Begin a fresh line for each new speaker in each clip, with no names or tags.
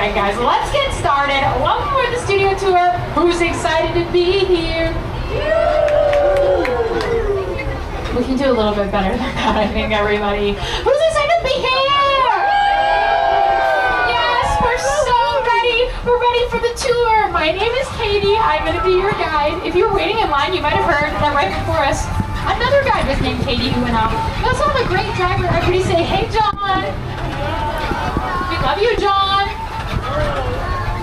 right, guys, let's get started. Welcome to the studio tour. Who's excited to be here? We can do a little bit better than that, I think, everybody. Who's excited to be here? Yes, we're so ready. We're ready for the tour. My name is Katie. I'm going to be your guide. If you're waiting in line, you might have heard that right before us, another guide was named Katie who went off. We also have a great driver. Everybody say, hey, John. We love you, John.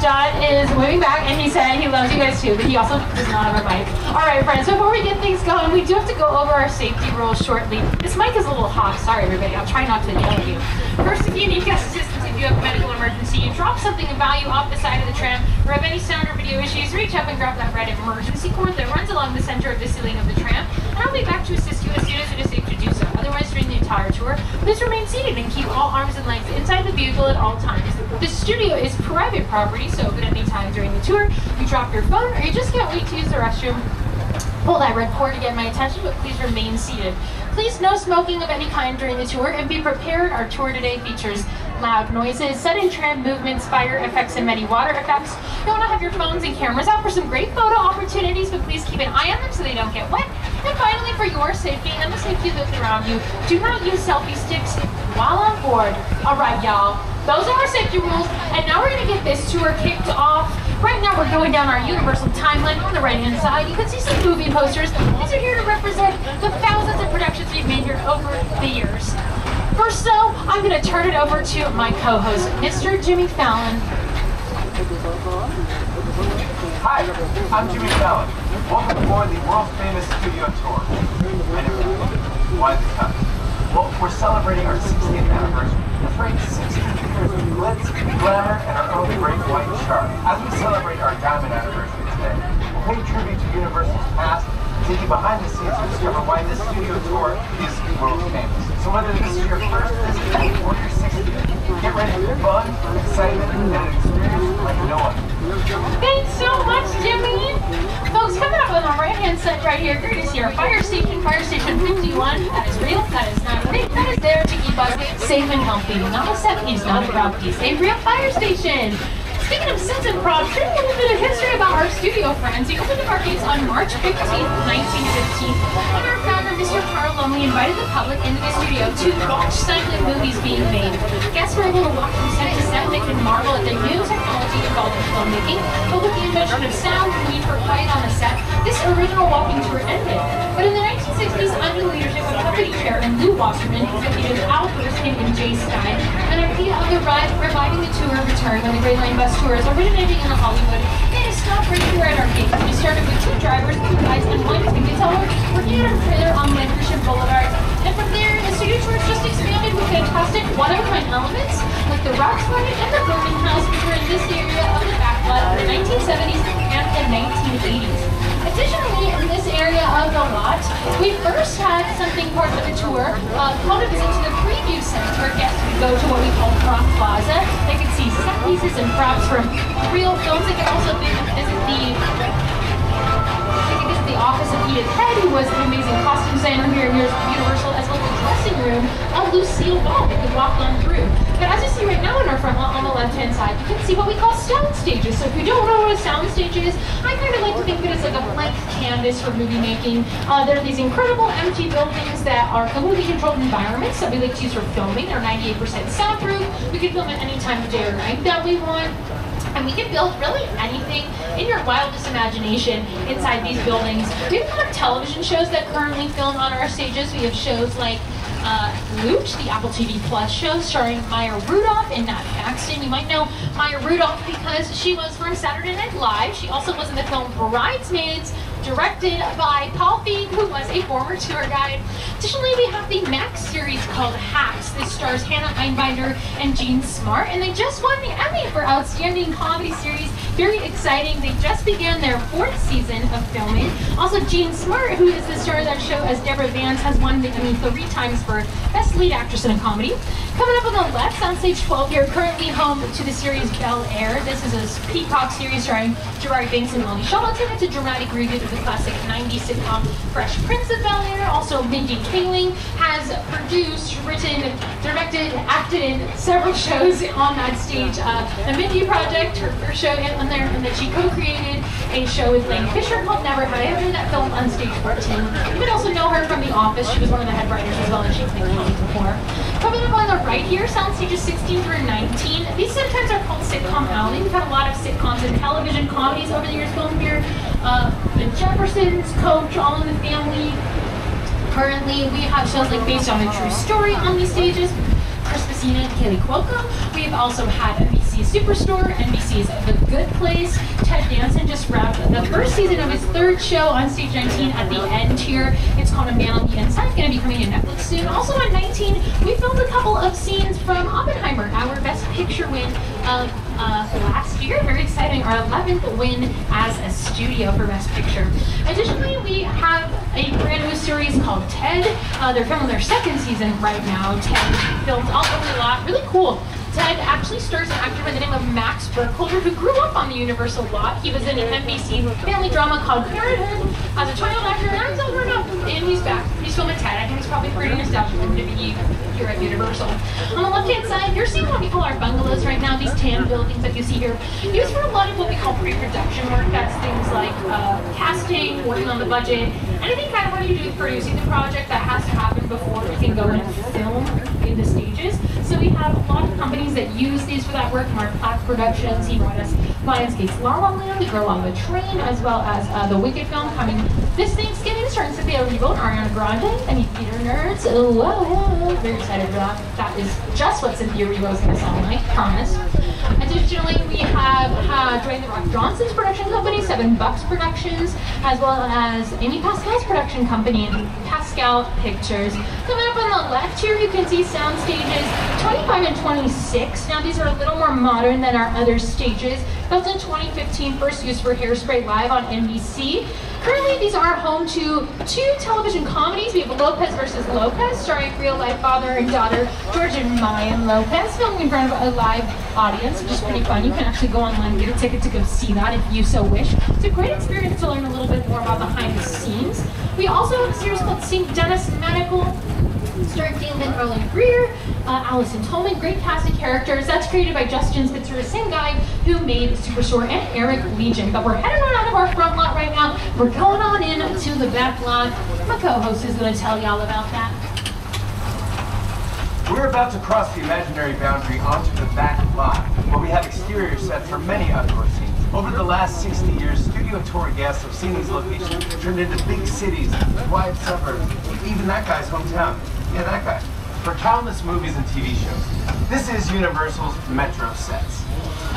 John is moving back, and he said he loves you guys too, but he also does not have a mic. All right, friends, before we get things going, we do have to go over our safety rules shortly. This mic is a little hot. Sorry, everybody. I'll try not to yell at you. First, if you need guest assistance, if you have a medical emergency, you drop something of value off the side of the tram, or have any sound or video issues, reach up and grab that red emergency cord that runs along the center of the ceiling of the tram, and I'll be back to assist you as soon as it is safe to do so. Otherwise, during the entire tour, please remain seated and keep all arms and legs inside the vehicle at all times. The studio is private property, so if at any time during the tour you drop your phone or you just can't wait to use the restroom, pull that red cord to get my attention, but please remain seated. Please no smoking of any kind during the tour, and be prepared. Our tour today features loud noises, sudden tram movements, fire effects, and many water effects. You want to have your phones and cameras out for some great photo opportunities, but please keep an eye on them so they don't get wet. And finally, for your safety and the safety of those around you, do not use selfie sticks while on board. All right, y'all. Those are our safety rules, and now we're going to get this tour kicked off. Right now we're going down our Universal timeline. On the right-hand side, you can see some movie posters. These are here to represent the thousands of productions we've made here over the years. First, though, I'm going to turn it over to my co-host, Mr. Jimmy Fallon.
Hi, I'm Jimmy Fallon. Welcome aboard the world-famous studio tour. Why the cut? Well, we're celebrating our 60th anniversary. That's right, 60 years of glitz, glamour, and our own great white shark. As we celebrate our diamond anniversary today, we'll pay tribute to Universal's past, take you behind the scenes to discover why this studio tour is world famous. So whether this is your first visit or your 60th, get ready for fun, excitement, and an experience like no other.
Thanks so much, Jimmy. Folks, coming up on the right-hand side right here, you're going to see our fire station 51. That is real, that is not fake, that is there to keep us safe and healthy. Not a set piece, not a prop piece, a real fire station. Speaking of sets and props, here's a little bit of history about our studio friends. We opened our gates on March 15th, 1915, and our founder, Mr. Carl Lumley, invited the public into the studio to watch silent movies being made. Guests were able to walk from set to set, and they could marvel at the new technology involved in filmmaking. But with the invention of sound and the need for quiet on the set, this original walking tour ended. But in the 1960s, under the leadership of company chair and Lou Wasserman, executives Al Erskine and Jay Stein, an idea of the reviving the tour returned when the Great Line Bus tours originating in Hollywood. They just stopped right here at our gate. We started with 2 drivers, 2 guides, and 1 ticket teller working at a trailer on Lancashire Boulevard. And from there, the studio tours just expanded with fantastic one-of-a-kind elements like the rock slide and the building house, which were in this area of the Backlot in the 1970s and the 1980s. Additionally, in this area of the lot, we first had something part of the tour called a visit to the preview center, where guests could go to what we call Prop Plaza. They could see set pieces and props from real films. They could also visit the office of Edith Head, who was an amazing costume designer here at Universal, as well as the dressing room of Lucille Ball. They could walk on through. But as you see right now in our front lot on the left-hand side, you can see what we call sound stages. So if you don't know what a sound stage is, I kind of like to think of it as like a blank canvas for movie making. There are these incredible empty buildings that are movie-controlled environments that we like to use for filming. They're 98% soundproof. We can film at any time of day or night that we want. And we can build really anything in your wildest imagination inside these buildings. We have a lot of television shows that currently film on our stages. We have shows like Loot, the Apple TV Plus show starring Maya Rudolph and Nat Paxton. You might know Maya Rudolph because she was from Saturday Night Live. She also was in the film Bridesmaids, directed by Paul Feig, who was a former tour guide. Additionally, we have the Max series called Hacks. This stars Hannah Einbinder and Jean Smart, and they just won the Emmy for Outstanding Comedy Series. Very exciting. They just began their 4th season of filming. Also, Jean Smart, who is the star of that show as Deborah Vance, has won the Emmy 3 times for Best Lead Actress in a Comedy. Coming up on the left, on stage 12, you're currently home to the series Bel Air. This is a Peacock series starring Gerard Banks and Lonnie Shelton. It's a dramatic reboot of the classic 90s sitcom Fresh Prince of Bel Air. Also, Mindy Kaling has produced, written, directed, acted in several shows on that stage. The Mindy Project, her first show on there, and then she co-created a show with Lane Fisher called Never Have I Ever, that filmed on stage for Tim. You can also know her from The Office. She was one of the head writers as well, and she's been Kelly before. Coming up on the right here, sound stages 16 through 19. These sometimes are called Sitcom Alley. We've had a lot of sitcoms and television comedies over the years filmed here. The Jeffersons, Coach, All in the Family. Currently, we have shows like Based on a True Story on these stages. Chris Messina and Kaylee Cuoco. We've also had NBC's Superstore, NBC's The Good Place. Ted Danson just wrapped the first season of his third show on Stage 19 at the end here. It's called A Man on the Inside. It's going to be coming to Netflix soon. Also on 19, we filmed a couple of scenes from Oppenheimer, our Best Picture win of last year. Very exciting. Our 11th win as a studio for Best Picture. Additionally, we have a brand new series called Ted. They're filming their second season right now. Ted filmed all over the lot. Really cool. Ted actually stars an actor by the name of Max Burkholder, who grew up on the Universal lot. He was in an NBC family drama called Parenthood as a child actor, and he's all grown up, and he's back. He's filming Ted. I think it's probably pretty nostalgic for him to be here at Universal. On the left-hand side, you're seeing what we call our bungalows right now, these tan buildings that you see here. Used for a lot of what we call pre-production work. That's things like casting, working on the budget, anything kind of what you do with producing the project that has to happen before we can go and film in the stages. So we have a lot of companies that use these for that work. Mark Platt Productions, he brought us Lionsgate's La La Land, The Girl on the Train, as well as the Wicked film coming this Thanksgiving, starring Cynthia Erivo and Ariana Grande. Any theater nerds? Oh, whoa, very excited for that. That is just what Cynthia Erivo is going to sound like, promise. Additionally, we have Dwayne The Rock Johnson's production company, Seven Bucks Productions, as well as Amy Pascal's production company, Pascal Pictures. Coming up on the left here, you can see sound stages 25 and 26. Now, these are a little more modern than our other stages. Built in 2015, first used for Hairspray Live on NBC. Currently, these are home to 2 television comedies. We have Lopez versus Lopez, starring real-life father and daughter, George and Mayan Lopez, filming in front of a live audience, which is pretty fun. You can actually go online and get a ticket to go see that if you so wish. It's a great experience to learn a little bit more about behind the scenes. We also have a series called St. Dennis Medical, starring Damon Earl Greer, Allison Tolman, great cast of characters. That's created by Justin Spitzer, the same guy who made Superstore, and Eric Legion. But we're heading on out of our front lot right now. We're going on in to the back lot. My co-host is going to tell y'all about that.
We're about to cross the imaginary boundary onto the back lot, where we have exterior sets for many outdoor scenes. Over the last 60 years, studio tour guests have seen these locations turned into big cities, wide suburbs, even that guy's hometown. Yeah, that guy. For countless movies and TV shows. This is Universal's Metro Sets.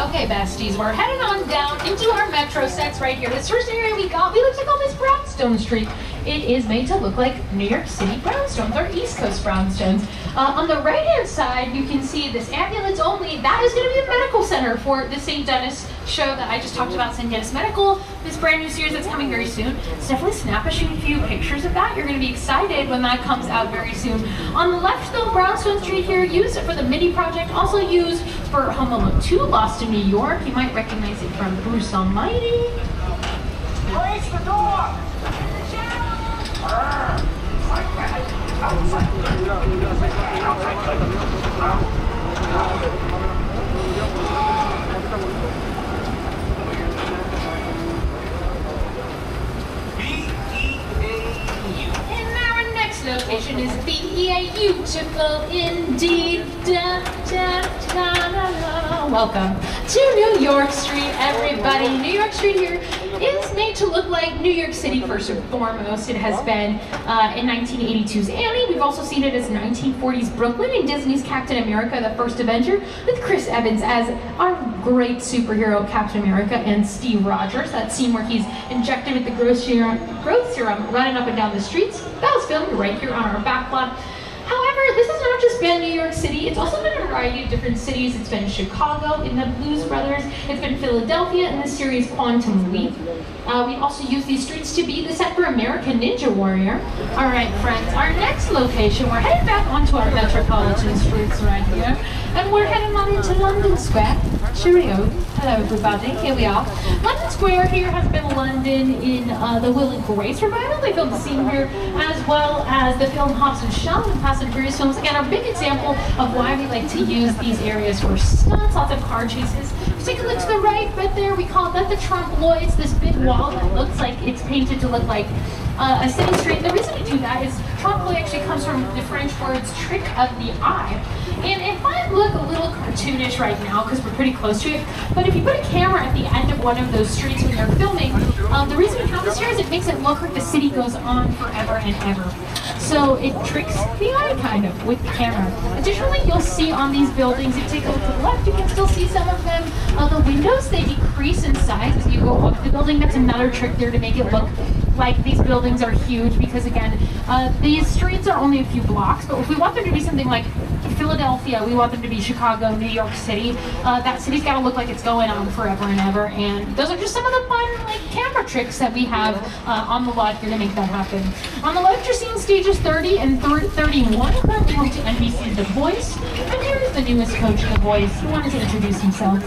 Okay, besties, we're heading on down into our Metro Sets right here. This first area we like to call this Brownstone Street. It is made to look like New York City brownstones, or East Coast brownstones. On the right-hand side, you can see this ambulance only. That is going to be a medical center for the St. Dennis show that I just talked about, St. Dennis Medical, this brand new series that's coming very soon. So definitely snap a few pictures of that. You're going to be excited when that comes out very soon. On the left, though, Brownstone Street here, used for the Mindy Project, also used for Home Alone 2, Lost in New York. You might recognize it from Bruce Almighty.
Raise the door!
Location is BEA, beautiful indeed. Da, da, da, da, da. Welcome to New York Street, everybody. New York Street here is made to look like New York City first and foremost. It has been in 1982's Annie. We've also seen it as 1940s Brooklyn in Disney's Captain America, the First Avenger, with Chris Evans as our great superhero Captain America, and Steve Rogers. That scene where he's injected with the growth serum running up and down the streets, that was filmed right here on our back lot. However, this has not just been New York City, it's also been a variety of different cities. It's been Chicago in the Blues Brothers, it's been Philadelphia in the series Quantum Leap. We also use these streets to be the set for American Ninja Warrior. Alright friends, our next location, we're heading back onto our metropolitan streets right here, and we're heading on into London Square. Cheerio. Hello everybody, here we are. London Square here has been London in the Will and Grace revival. They filmed the scene here, as well as the film Hobbs and Shaw and Fast and Furious films. Again, a big example of why we like to use these areas for stunts, lots of car chases. If you take a look to the right there, we call that the Tram. It's this big wall that looks like it's painted to look like a city street. The reason we do that is Trompe l'oeil actually comes from the French words trick of the eye. And it might look a little cartoonish right now because we're pretty close to it, but if you put a camera at the end of one of those streets when you're filming, the reason we have this here is it makes it look like the city goes on forever and ever. So it tricks the eye kind of with the camera. Additionally, you'll see on these buildings, if you take a look to the left, you can still see some of them. The windows, they decrease in size as you go up the building. That's another trick there to make it look like these buildings are huge because, again, these streets are only a few blocks, but if we want them to be something like Philadelphia, we want them to be Chicago, New York City, that city's got to look like it's going on forever and ever, and those are just some of the fun camera tricks that we have on the lot here to make that happen. On the left, you're seeing stages 30 and 31, currently home to NBC's The Voice, and here is the newest coach of The Voice. He wanted to introduce himself.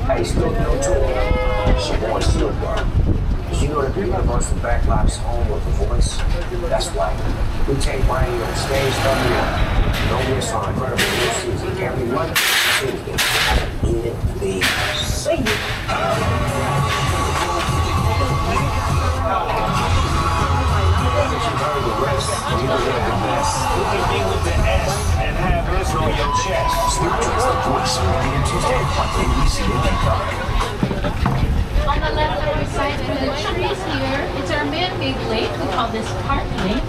Hey, still no tour. She wants still bar. You know the people runs the Backlot's home with The Voice? That's why we take Ryan on stage every year. Don't miss our incredible new season. Everyone, sing it, please. Sing it. You heard the rest. You know the best. You can be with the S and have this on your chest. Stop tricks The Voice, Monday and Tuesday on ABC and Peacock.
On the left-hand side through the trees here, it's our man-made lake. We call this Park Lake.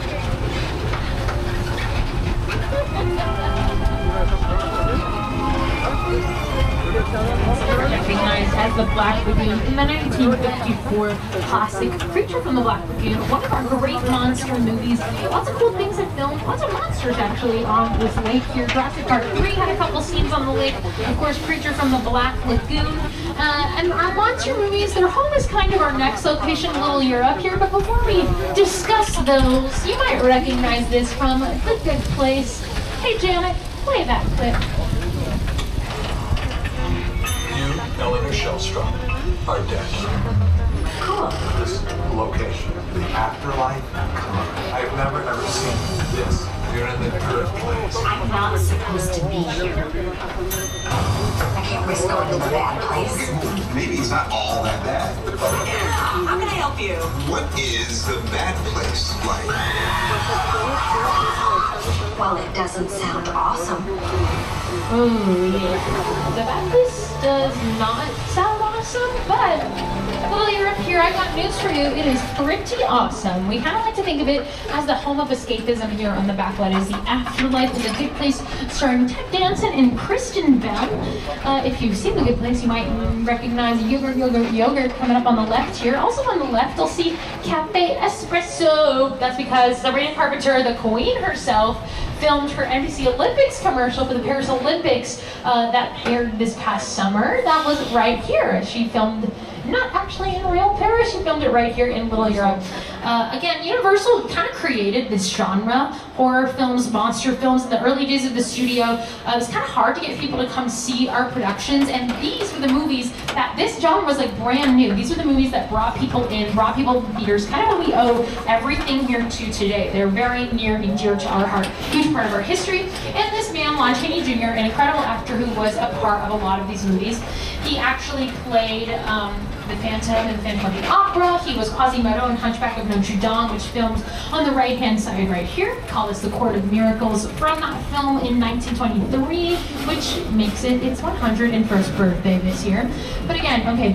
Recognized as the Black Lagoon in the 1954 classic Creature from the Black Lagoon, one of our great monster movies. Lots of cool things have filmed, lots of monsters actually on this lake here. Jurassic Park 3 had a couple scenes on the lake. Of course, Creature from the Black Lagoon. And our monster movies, their home is kind of our next location, Little Europe here. But before we discuss those, you might recognize this from The Good Place. Hey Janet, play that clip.
Eleanor Shellstrom are dead. This location, the afterlife, come on. I've never ever seen this. You're in the good place.
I'm not supposed to be here. I can't risk going to the bad place.
Maybe it's not all that bad.
How can I help you?
What is the bad place like?
Well, it doesn't sound awesome.
Oh yeah. The bad place does not sound awesome, but Little Europe here, I got news for you. It is pretty awesome. We kind of like to think of it as the home of escapism here on the Backlot. It is the afterlife of The Good Place, starring Ted Danson and Kristen Bell. If you've seen The Good Place, you might recognize Yogurt coming up on the left here. Also on the left, you'll see Cafe Espresso. That's because Sabrina Carpenter, the queen herself, filmed her NBC Olympics commercial for the Paris Olympics that aired this past summer. That was right here. She filmed, not actually in real Paris, she filmed it right here in Little Europe. Again, Universal kind of created this genre, horror films, monster films. In the early days of the studio, it was kind of hard to get people to come see our productions, and these were the movies that this genre was like brand new. These were the movies that brought people in, brought people to theaters, kind of what we owe everything here to today. They're very near and dear to our heart, huge part of our history. And this man, Lon Chaney Jr., an incredible actor who was a part of a lot of these movies. He actually played the Phantom in the Phantom of the Opera. He was Quasimodo in Hunchback of Notre Dame, which filmed on the right-hand side right here. Call this The Court of Miracles, from that film in 1923, which makes it its 101st birthday this year. But again, okay,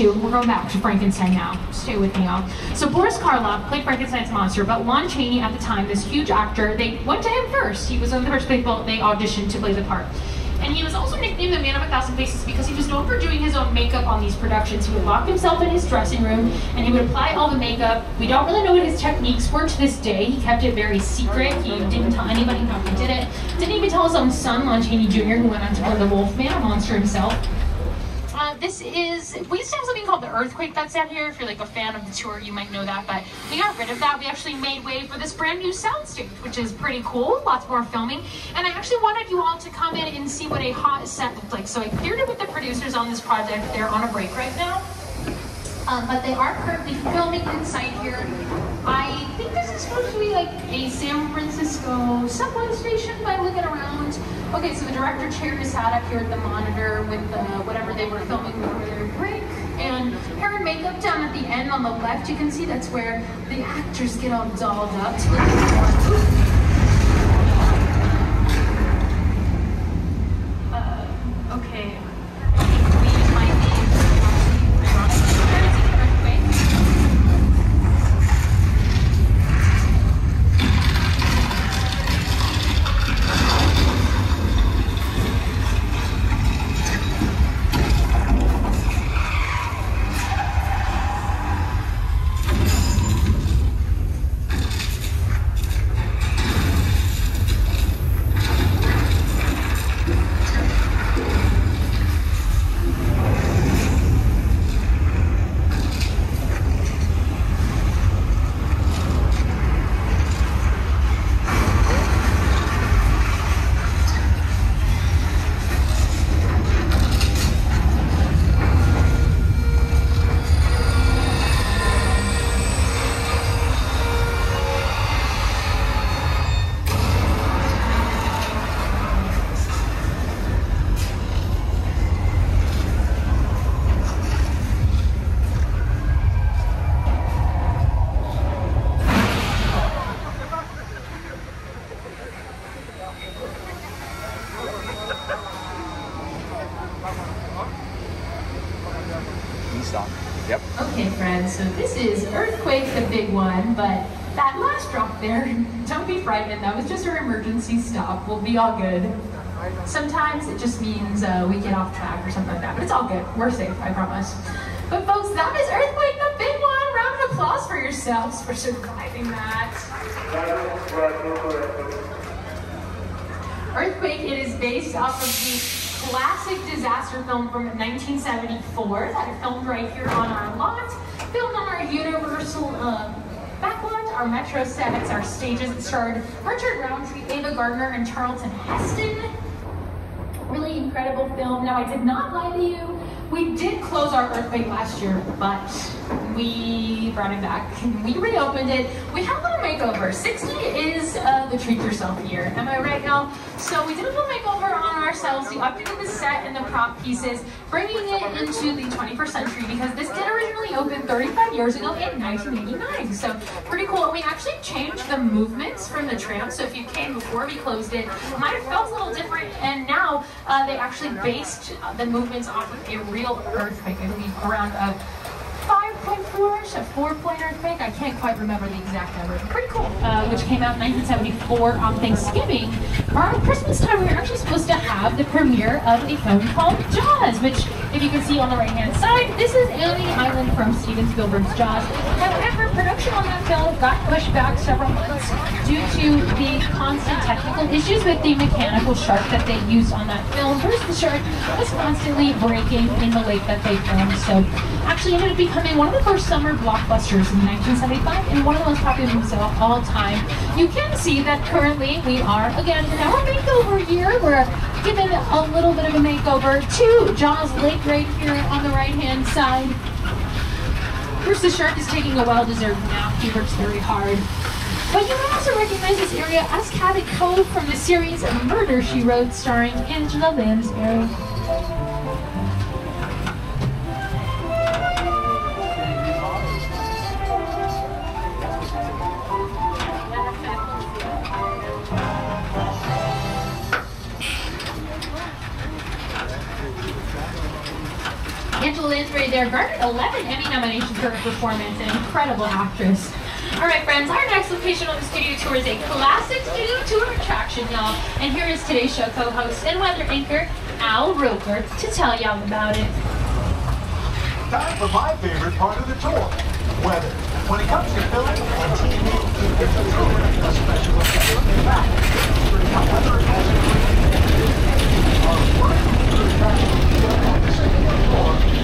we're going back to Frankenstein now. Stay with me, y'all. So Boris Karloff played Frankenstein's monster, but Lon Chaney at the time, this huge actor, they went to him first. He was one of the first people they auditioned to play the part. And he was also nicknamed the Man of 1,000 Faces because he was known for doing his own makeup on these productions. He would lock himself in his dressing room and he would apply all the makeup. We don't really know what his techniques were to this day. He kept it very secret. He didn't tell anybody how he did it. Didn't even tell his own son, Lon Chaney Jr., who went on to play the Wolfman, a monster himself. We used to have something called the earthquake that's down here. If you're like a fan of the tour, you might know that, but we got rid of that. We actually made way for this brand new soundstage, which is pretty cool. Lots more filming. And I actually wanted you all to come in and see what a hot set looked like. So I cleared it with the producers on this project. They're on a break right now. But they are currently filming inside here. I think this is supposed to be like a San Francisco subway station by looking around. Okay, so the director chair is sat up here at the monitor with whatever they were filming over their break. And hair and makeup down at the end on the left, you can see that's where the actors get all dolled up to look at okay.
Yep.
Okay, friends, so this is Earthquake, the big one, but that last drop there, don't be frightened, that was just our emergency stop. We'll be all good. Sometimes it just means we get off track or something like that, but it's all good. We're safe, I promise. But folks, that is Earthquake, the big one. Round of applause for yourselves for surviving that. Earthquake, it is based off of the classic disaster film from 1974 that I filmed right here on our lot, filmed on our Universal Backlot, our Metro sets, our stages. It starred Richard Roundtree, Ava Gardner, and Charlton Heston. Really incredible film. Now, I did not lie to you. We did close our Earthquake last year, but we brought it back. We reopened it. We had a little makeover. 60 is the treat yourself year. Am I right, y'all? So we did a little makeover on ourselves. We updated the set and the prop pieces, bringing it into the 21st century because this did originally open 35 years ago in 1989. So pretty cool. We actually changed the movements from the tram. So if you came before we closed it, it might have felt a little different. And now they actually based the movements off of a real earthquake. I believe around a 5.4-ish, a 4-point earthquake. I can't quite remember the exact number. Pretty cool. Which came out in 1974 on Thanksgiving. Around Christmas time, we were actually supposed to have the premiere of a film called Jaws, which, if you can see on the right-hand side, this is Annie Island from Steven Spielberg's Jaws. However, production on that film got pushed back several months due to the constant technical issues with the mechanical shark that they used on that film. First, the shark was constantly breaking in the lake that they filmed, so actually ended up becoming one of the first summer blockbusters in 1975 and one of the most popular movies of all time. You can see that currently we are, again, in our makeover year. We're giving a little bit of a makeover to Jaws Lake right here on the right-hand side. First, the shark is taking a well-deserved nap. He works very hard. But you might also recognize this area as Cabot Cove from the series Murder, She Wrote, starring Angela Lansbury. Angela Lansbury there garnered 11 Emmy nominations for her performance, an incredible actress. All right, friends, our next location on the studio tour is a classic studio tour attraction, y'all. And here is today's show co-host and weather anchor, Al Roker, to tell y'all about it.
Time for my favorite part of the tour, weather. When it comes to film and TV, it's a truly a special effect. In fact, weather has our first attraction on the second floor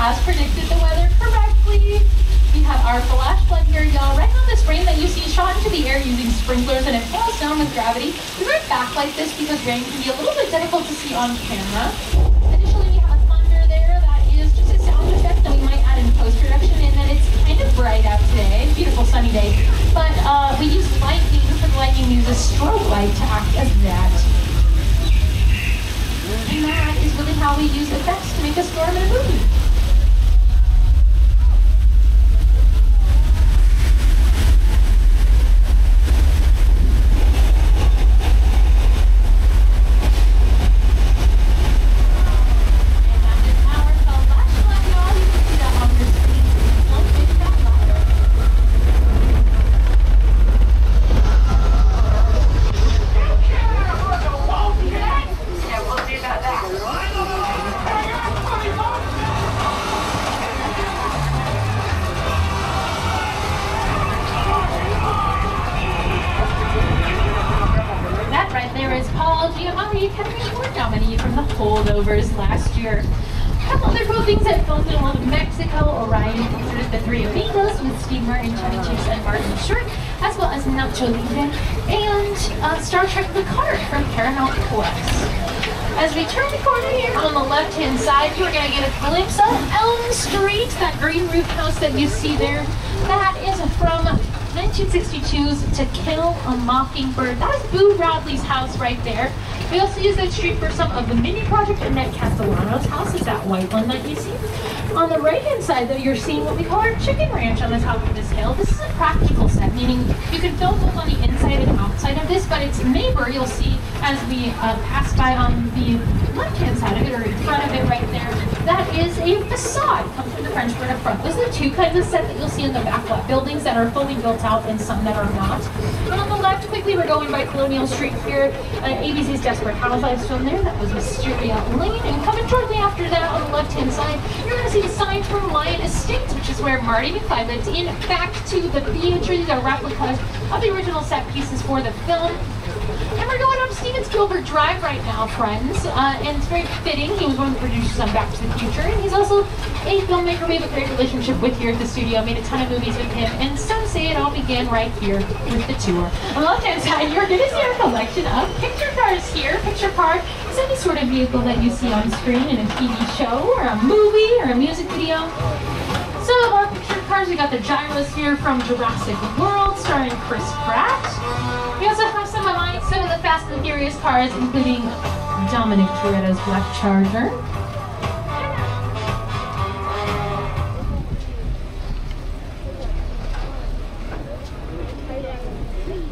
has predicted the weather correctly. We have our flash flood here, y'all. Right now, this rain that you see shot into the air using sprinklers and it falls down with gravity. We went back like this because rain can be a little bit difficult to see on camera. Additionally, we have thunder there. That is just a sound effect that we might add in post-production. And then it's kind of bright out today. Beautiful sunny day. But we use lightning. For the lightning, we use a strobe light to act as that. And that is really how we use effects to make a storm in a movie. Holdovers last year. A couple other cool things that filmed in a lot of Mexico. Orion featured the Three Amigos with Steve Martin, Chevy Chase, and Martin Short, as well as Nacho Libre and Star Trek Picard from Paramount Plus. As we turn the corner here on the left-hand side, you're going to get a glimpse of Elm Street, that green roof house that you see there. That is from 1962's To Kill a Mockingbird. That is Boo Radley's house right there. We also use that street for some of the mini project Annette Castellano's house. Is that white one that you see? On the right-hand side, though, you're seeing what we call our chicken ranch on the top of this hill. This is a practical set, meaning you can film both on the inside and outside of this, but its neighbor, you'll see as we pass by on the left-hand side of it, or in front of it right there, that is a facade. Comes from the French word up front. Those are the two kinds of set that you'll see in the Backlot buildings that are fully built out and some that are not. And on the left, quickly, we're going by Colonial Street here. ABC's Desperate Housewives film there. That was Wisteria Lane. And coming shortly after that, on the left-hand side, you're going to see the sign from Lion Estates, which is where Marty McFly lived. In fact, to the theater, these are replicas of the original set pieces for the film. And we're going up Steven Spielberg Drive right now, friends. And it's very fitting. He was one of the producers on Back to the Future. And he's also a filmmaker we have a great relationship with here at the studio. Made a ton of movies with him. And some say it all began right here with the tour. On the left-hand side, you're going to see our collection of picture cars here. Picture car is any sort of vehicle that you see on screen in a TV show or a movie or a music video. Some of our picture cars, we got the gyros here from Jurassic World, starring Chris Pratt. We also have some of the Fast and Furious cars, including Dominic Toretto's Black Charger.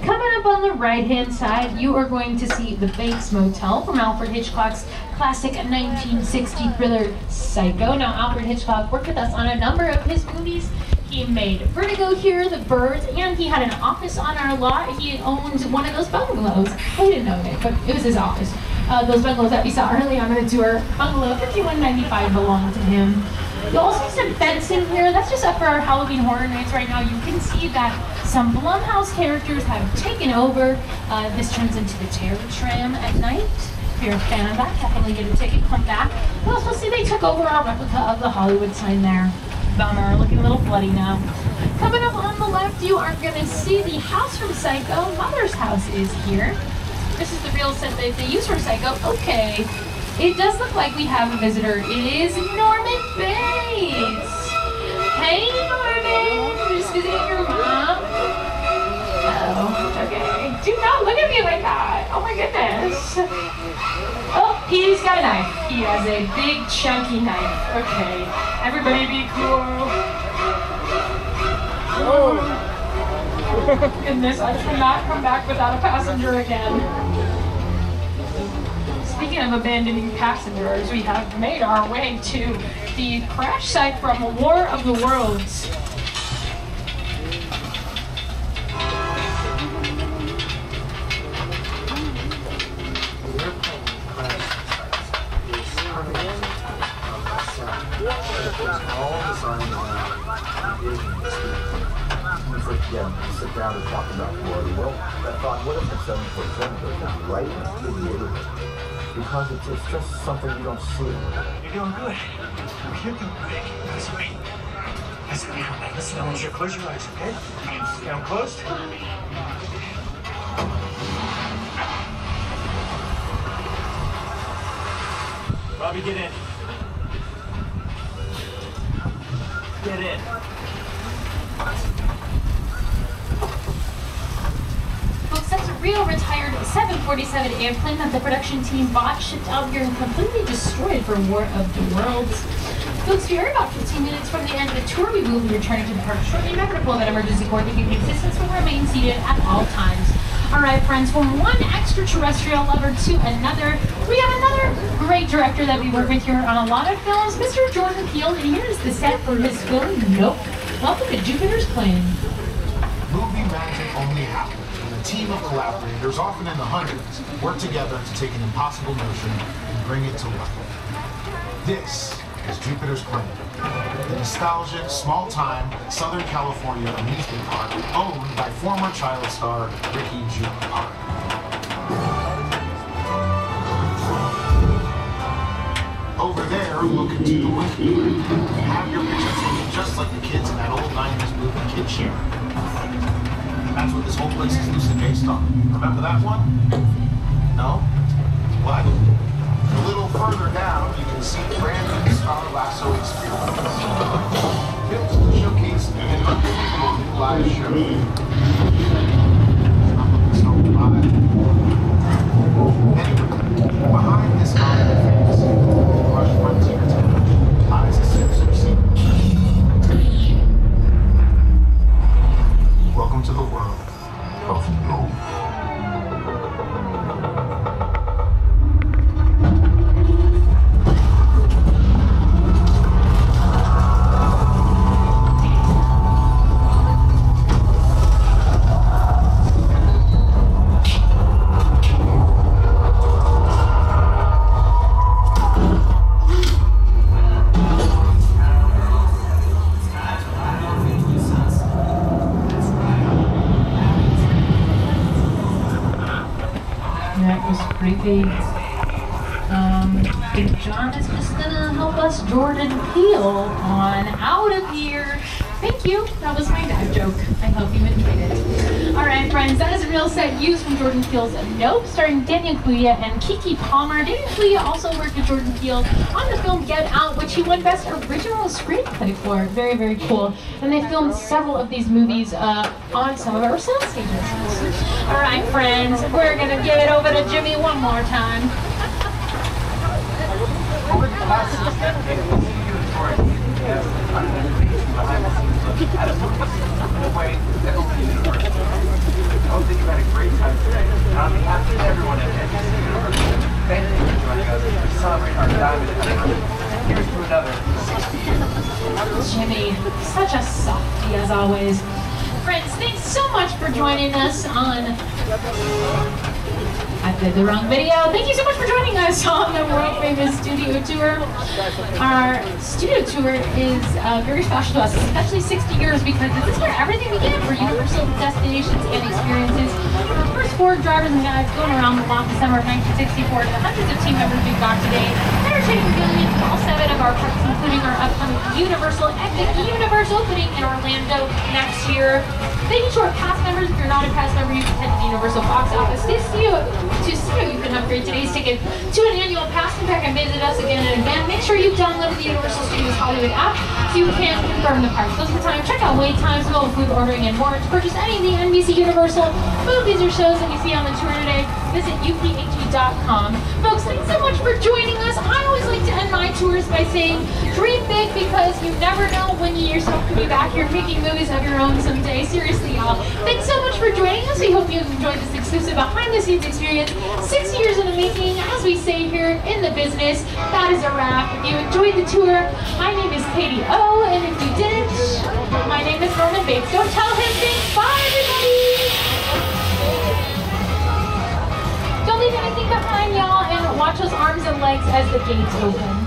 Coming up on the right-hand side, you are going to see the Bates Motel from Alfred Hitchcock's classic 1960 thriller Psycho. Now, Alfred Hitchcock worked with us on a number of his movies. He made Vertigo here, The Birds, and he had an office on our lot. He owned one of those bungalows. We didn't own it, but it was his office. Those bungalows that we saw early on in the tour, bungalow 5195 belonged to him. You'll also see some fencing here. That's just up for our Halloween Horror Nights right now. You can see that some Blumhouse characters have taken over. This turns into the Terror Tram at night. If you're a fan of that, definitely get a ticket, come back. We'll also see they took over our replica of the Hollywood sign there. Bummer, looking a little bloody now. Coming up on the left, you are going to see the house from Psycho. Mother's house is here. This is the real set that they use for Psycho. Okay, it does look like we have a visitor. It is Norman Bates. Hey, Norman. You're just visiting your mom? Oh, okay. Do not look at me like that. Oh my goodness. Oh, he's got a knife. He has a big chunky knife. Okay, everybody be cool. Oh, goodness, I cannot come back without a passenger again. Speaking of abandoning passengers, we have made our way to the crash site from War of the Worlds.
Sit down and talk about Florida. Well, I thought, what if the 747 goes down right into the neighborhood? because it's just something you don't see.
You're doing good. You're doing great. Listen to me. Listen, listen, I want you to close your eyes, okay? Now closed. Robbie, get in. Get in.
Folks, that's a real retired 747 airplane that the production team bought, shipped out here, and completely destroyed for War of the Worlds. Folks, we are about 15 minutes from the end of the tour. We will be returning to the park shortly. Remember to pull that emergency cord to give you assistance will remain seated at all times. Alright friends, from one extraterrestrial lover to another, we have another great director that we work with here on a lot of films, Mr. Jordan Peele, and here's the set for his film, Nope. Welcome to Jupiter's Claim.
Movie magic only happens when a team of collaborators, often in the hundreds, work together to take an impossible notion and bring it to life. This is Jupiter's Claim, the nostalgic, small-time Southern California amusement park owned by former child star Ricky Jr. Over there, look into the window. Have your picture taken just like the kids in that old 90s movie Kid Share. That's what this whole place is loosely based on. Remember that one? No? What? A little further down, you can see brand new Star Lasso Experience. Built to showcase an unbelievable new live show. I'm looking so live. Anyway, behind this mountain of fantasy, Rush Frontier Town lies a sinister secret. Welcome to the world of No.
Creepy. I think John is just gonna help us Jordan Peele on out of here. Thank you. That was my dad joke. I hope you enjoyed it. Alright friends, that is a real set used from Jordan Peele's Nope, starring Daniel Kaluuya and Keke Palmer. Daniel Kaluuya also worked with Jordan Peele on the film Get Out, which he won Best Original Screenplay for. Very, very cool. And they filmed several of these movies on some of our sound stages. Alright friends, we're gonna give it over to Jimmy one more time.
Over the last 6 decades, we'll see you towards behind the scenes look at a movie in a way that opens the universe. I hope that you had a great time today. And on behalf of everyone at NBC Universal, thank you for joining us to celebrate our diamond anniversary. Here's to another 60 years.
Jimmy, such a softie as always. Friends, thanks so much for joining us on... I did the wrong video. Thank you so much for joining us on the world famous studio tour. Our studio tour is very special to us, especially 60 years, because this is where everything began for Universal destinations and experiences. Our first 4 drivers and guides going around the block December of 1964 to the hundreds of team members we've got today, entertaining millions in all 7 of our parks, including our upcoming Universal Epic Universal opening in Orlando next year. Thank you to our past members. If you're not a past member, you can head to the Universal box office to see how you can upgrade today's ticket to an annual pass. In fact, and visit us again and again. Make sure you've downloaded the Universal Studios Hollywood app so you can confirm the price. Close the time, check out wait times, available food ordering, and more. To purchase any of the NBC Universal movies or shows that you see on the tour today, visit upag.com. Folks, thanks so much for joining us. I always like to end my tours by saying, dream big, because you never know when you yourself could be back here making movies of your own someday. Seriously, y'all. Thanks so much for joining us. We hope you've enjoyed this exclusive behind-the-scenes experience. 6 years in the making, as we say here in the business. That is a wrap. If you enjoyed the tour, my name is Katie O, and if you didn't, my name is Norman Bates. Don't tell him things. Bye, everybody! Don't leave anything behind, y'all, and watch those arms and legs as the gates open.